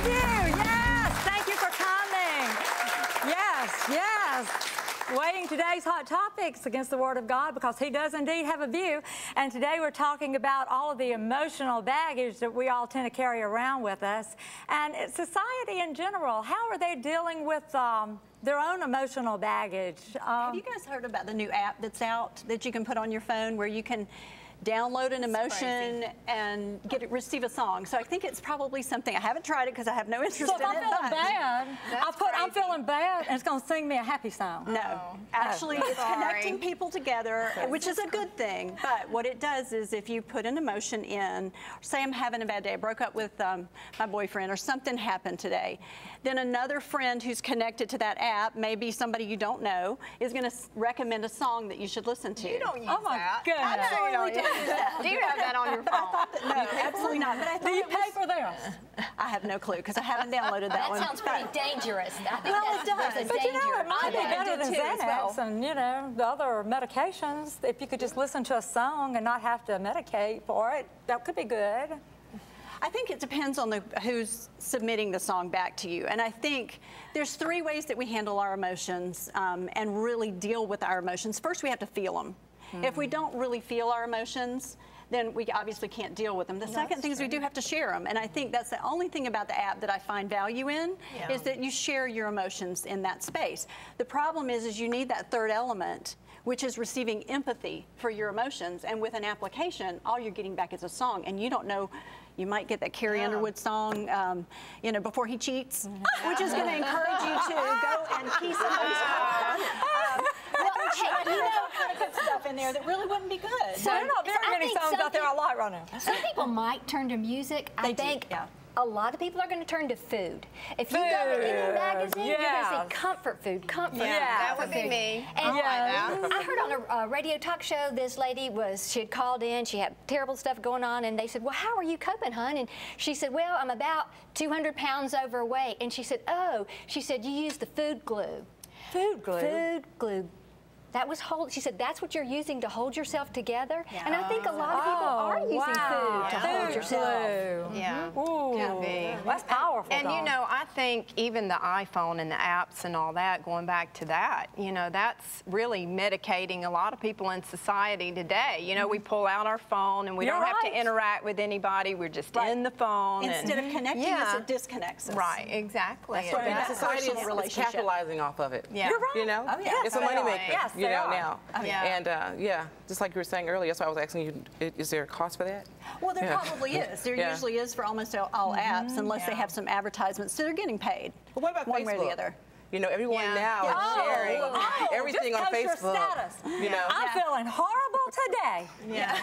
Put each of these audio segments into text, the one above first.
you. Yes, thank you for coming. Yes, yes. Weighing today's hot topics against the Word of God, because He does indeed have a view. And today we're talking about all of the emotional baggage that we all tend to carry around with us. And society in general, how are they dealing with their own emotional baggage? Have you guys heard about the new app that's out that you can put on your phone where you can download an emotion and receive a song? So I think it's probably something. I haven't tried it because I have no interest in it. So if I'm feeling bad, I'm feeling bad, and it's going to sing me a happy song. No, actually, it's connecting people together, which is a good thing. But what it does is, if you put an emotion in, say I'm having a bad day, I broke up with my boyfriend, or something happened today, then another friend who's connected to that app, maybe somebody you don't know, is going to recommend a song that you should listen to. You don't use that. Oh my goodness. Absolutely don't use that. Do you have that on your phone? But I thought that, no, absolutely not. But I thought Do you pay for this? I have no clue because I haven't downloaded that one. That sounds pretty dangerous. I think Well, it does. there's a But you danger. know, it might be better than too, as Xanax well. and, you know, the other medications. If you could just listen to a song and not have to medicate for it, that could be good. I think it depends on who's submitting the song back to you. And I think there's three ways that we handle our emotions and really deal with our emotions. First, we have to feel them. If we don't really feel our emotions, then we obviously can't deal with them. The second thing is we do have to share them. And I think that's the only thing about the app that I find value in, is that you share your emotions in that space. The problem is you need that third element, which is receiving empathy for your emotions. And with an application, all you're getting back is a song, and you don't know. You might get that Carrie Underwood song, you know, Before He Cheats, which is going to encourage you to go and key somebody's car. You know, kind of good stuff in there that really wouldn't be good. So there are not very many songs out there I like right now. Some people might turn to music. I think a lot of people are going to turn to food. If you go to any magazine, you're going to see comfort food, comfort food. That would be me. And I heard on a radio talk show, this lady she had called in, she had terrible stuff going on, and they said, well, how are you coping, hon? And she said, well, I'm about 200 pounds overweight. And she said, oh, she said, you use the food glue. Food glue? Food glue. That was she said, that's what you're using to hold yourself together. And I think a lot of people are using food to hold yourself. Yeah. Ooh, that's powerful. And you know, I think even the iPhone and the apps and all that, going back to that, you know, that's really medicating a lot of people in society today. You know, we pull out our phone and we don't have to interact with anybody. We're just in the phone. Instead of connecting us, it disconnects us. Right, exactly. That's what And society is capitalizing off of it. Yeah. You're right. You know, it's a moneymaker. Yes, you know now. And just like you were saying earlier, that's why I was asking you: is there a cost for that? Well, there probably is. There usually is for almost all apps, unless they have some advertisements. So they're getting paid. But what about one Facebook? way or the other? You know, everyone now is sharing everything just on post your Facebook. status. You know, I'm feeling horrible today.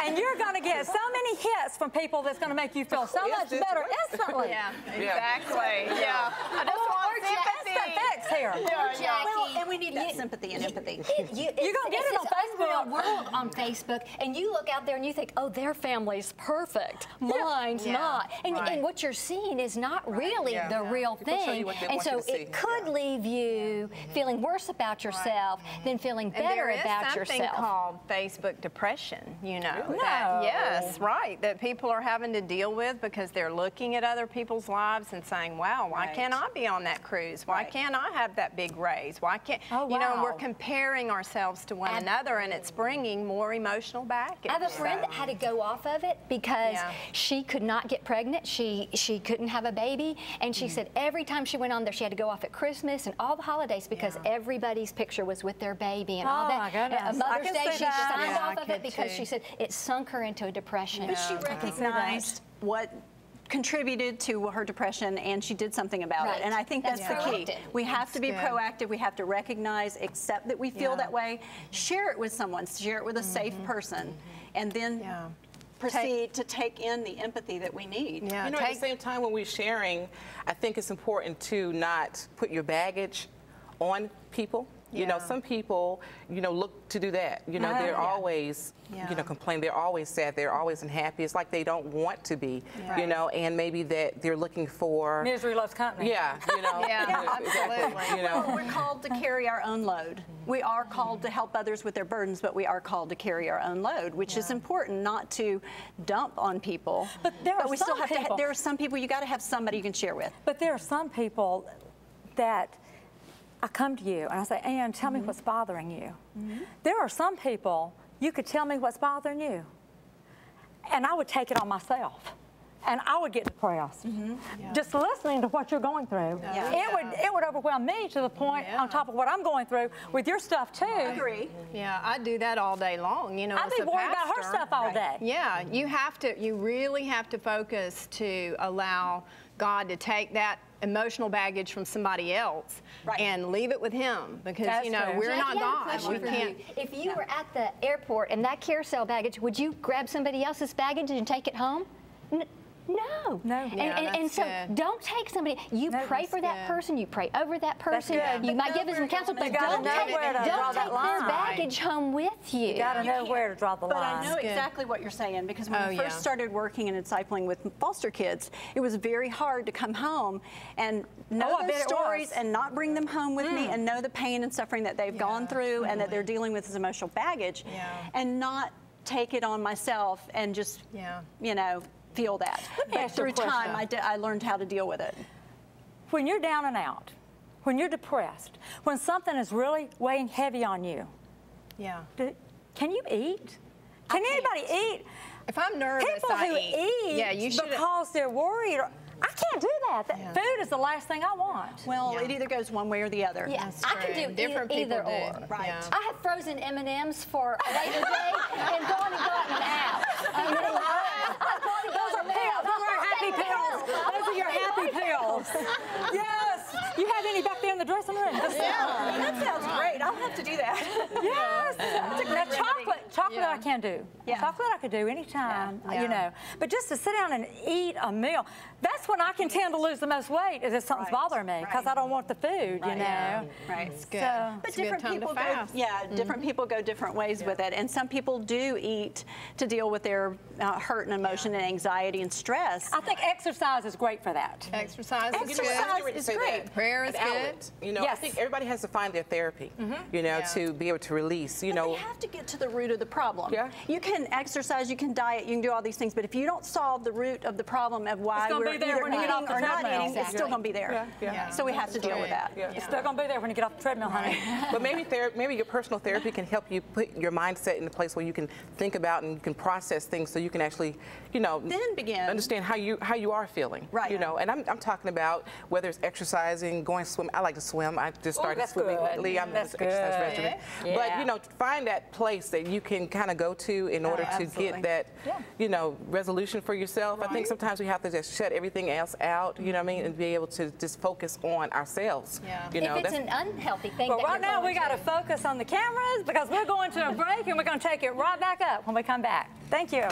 And you're going to get so many hits from people that's going to make you feel so much better instantly. Exactly. I just want sympathy. That's the fix here. Well, and we need that sympathy and empathy. You're going to get it on Facebook. World on Facebook, and you look out there and you think, oh, their family's perfect. Mine's not. And what you're seeing is not really the real thing. And so it could leave you feeling worse about yourself than feeling better about yourself. There is something called Facebook depression, you know. No. Yes, right, that people are having to deal with because they're looking at other people's lives and saying, wow, why can't I be on that cruise? Why can't I have that big raise? Why can't, you know, and we're comparing ourselves to one another, and it's bringing more emotional baggage. I have a friend that had to go off of it because she could not get pregnant. She couldn't have a baby, and she said every time she went on there, she had to go off at Christmas and all the holidays because everybody's picture was with their baby and all that. My goodness. Mother's Day, she signed off of it because she said it sunk her into a depression. But she recognized what contributed to her depression, and she did something about it. And I think that's the key. We have to be proactive. We have to recognize, accept that we feel that way, share it with someone, share it with a safe person, and then proceed to take in the empathy that we need. You know, at the same time when we're sharing, I think it's important to not put your baggage on people. You know, some people, you know, look to do that. You know, they're always, you know, complain. They're always sad. They're always unhappy. It's like they don't want to be, you know, and maybe that they're looking for misery loves company. Yeah, you know. Absolutely. You know. Well, we're called to carry our own load. We are called to help others with their burdens, but we are called to carry our own load, which is important, not to dump on people. But there are we some still have people. there are some people you got to have somebody you can share with. But there are some people that I come to you and I say, Ann, tell me what's bothering you. There are some people you could tell me what's bothering you, and I would take it on myself. And I would get depressed. Just listening to what you're going through. It would overwhelm me to the point, on top of what I'm going through, with your stuff too. I agree. Yeah, I do that all day long. You know, I'd be worried about her stuff all day. Yeah, you really have to focus to allow God to take that emotional baggage from somebody else and leave it with Him, because you know we're not God. We can't. If you were at the airport and that carousel baggage, would you grab somebody else's baggage and take it home? No. And so don't take somebody. You pray for that person. You pray over that person. You might give them some counsel, but don't take their baggage home with you. You got to know where to draw the line. But I know exactly what you're saying, because when I first started working and discipling with foster kids, it was very hard to come home and know those stories and not bring them home with me and know the pain and suffering that they've gone through and that they're dealing with as emotional baggage, and not take it on myself and just, you know, feel that. But through time, I learned how to deal with it. When you're down and out, when you're depressed, when something is really weighing heavy on you, can you eat? Can anybody eat? If I'm nervous, people who eat because they're worried. I can't do that. Food is the last thing I want. Well, it either goes one way or the other. Yes, I can do different either people or. do. Right. I have frozen M&Ms for a later day and gone and gotten them out. Those are pills. Those are happy pills. Those are your happy pills. Yes. You have any back there in the dressing room? That sounds great. I'll have to do that. Yes. Now, chocolate I can do. Chocolate I could do anytime, you know. But just to sit down and eat a meal, that's when I can tend to lose the most weight, is if something's bothering me, because I don't want the food, you know. It's good. So, but different people go, different people go different ways with it, and some people do eat to deal with their hurt and emotion and anxiety and stress. I think exercise is great for that. Exercise is great. Prayer is good. You know, I think everybody has to find their therapy, you know, to be able to release, you know. But you have to get to the root of the problem. Yeah. You can exercise, you can diet, you can do all these things, but if you don't solve the root of the problem of why we're either eating or not eating, it's still going to be there. So we have to deal with that. It's still going to be there when you get off the treadmill, honey. But maybe your personal therapy can help you put your mindset in a place where you can think about and you can process things, so you can actually, you know, then begin understand how you are feeling. Right. You know, and I'm talking about whether it's exercising, going swim. I like to swim. I just started swimming lately. I'm in this exercise regimen. But you know, find that place that you can kind of go to in order to get that, you know, resolution for yourself. I think sometimes we have to just shut everything else out, you know what I mean, and be able to just focus on ourselves. You know, if it's an unhealthy thing. But right now we got to focus on the cameras, because we're going to a break and we're going to take it right back up when we come back. Thank you.